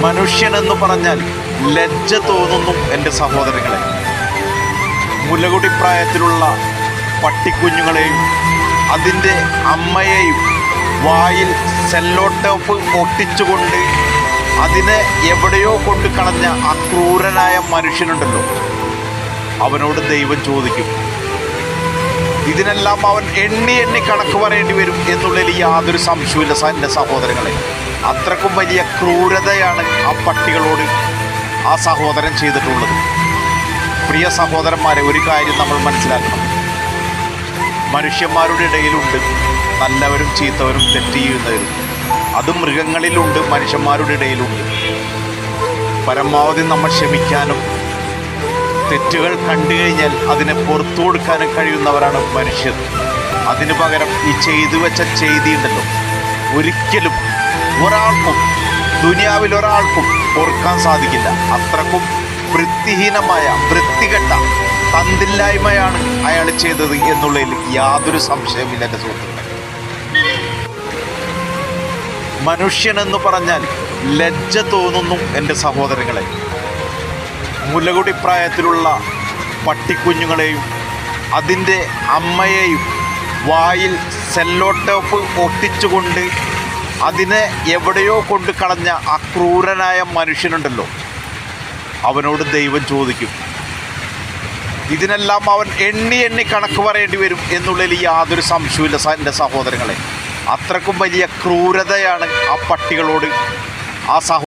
മനുഷ്യനെന്ന് പറഞ്ഞാൽ ലജ്ജ തോന്നുന്നു എൻ്റെ സഹോദരങ്ങളെ. മുലകുടി പ്രായത്തിലുള്ള പട്ടിക്കുഞ്ഞുങ്ങളെയും അതിൻ്റെ അമ്മയെയും വായിൽ സെല്ലോ ടേപ്പ് ഒട്ടിച്ചുകൊണ്ട് അതിനെ എവിടെയോ കൊണ്ട് കളഞ്ഞ ആ ക്രൂരനായ മനുഷ്യനുണ്ടല്ലോ, അവനോട് ദൈവം ചോദിക്കും. ഇതിനെല്ലാം അവൻ എണ്ണി എണ്ണി കണക്ക് പറയേണ്ടി വരും എന്നുള്ളതിൽ യാതൊരു സംശയമില്ല എൻ്റെ സഹോദരങ്ങളെ. അത്രക്കും വലിയ ക്രൂരതയാണ് ആ പട്ടികളോട് ആ സഹോദരൻ ചെയ്തിട്ടുള്ളത്. പ്രിയ സഹോദരന്മാരെ, ഒരു കാര്യം നമ്മൾ മനസ്സിലാക്കണം. മനുഷ്യന്മാരുടെ ഇടയിലുണ്ട് നല്ലവരും ചീത്തവരും, തെറ്റ് ചെയ്യുന്നവരും. അത് മൃഗങ്ങളിലുണ്ട്, മനുഷ്യന്മാരുടെ ഇടയിലുണ്ട്. പരമാവധി നമ്മൾ ക്ഷമിക്കാനും തെറ്റുകൾ കണ്ടു കഴിഞ്ഞാൽ അതിനെ പുറത്തു കൊടുക്കാനും കഴിയുന്നവരാണ് മനുഷ്യർ. അതിനു പകരം ഈ ചെയ്തു വെച്ച ചെയ്തിയുണ്ടല്ലോ, ഒരിക്കലും ഒരാൾക്കും ദുനിയാവിൽ ഒരാൾക്കും ഓർക്കാൻ സാധിക്കില്ല. അത്രക്കും വൃത്തിഹീനമായ വൃത്തികെട്ട തന്തില്ലായ്മയാണ് അയാൾ ചെയ്തത് എന്നുള്ളതിൽ യാതൊരു സംശയമില്ല എൻ്റെ സുഹൃത്തുക്കളെ. മനുഷ്യനെന്ന് പറഞ്ഞാൽ ലജ്ജ തോന്നുന്നു എൻ്റെ സഹോദരങ്ങളെ. മുലകുടി പ്രായത്തിലുള്ള പട്ടിക്കുഞ്ഞുങ്ങളെയും അതിൻ്റെ അമ്മയെയും വായിൽ സെല്ലോ ടേപ്പ് ഒട്ടിച്ചുകൊണ്ട് അതിനെ എവിടെയോ കൊണ്ട് കളഞ്ഞ ആ ക്രൂരനായ മനുഷ്യനുണ്ടല്ലോ, അവനോട് ദൈവം ചോദിക്കും. ഇതിനെല്ലാം അവൻ എണ്ണി എണ്ണി കണക്ക് പറയേണ്ടി വരും എന്നുള്ളതിൽ യാതൊരു സംശയമില്ല എൻ്റെ സഹോദരങ്ങളെ. അത്രക്കും വലിയ ക്രൂരതയാണ് ആ പട്ടികളോട് ആ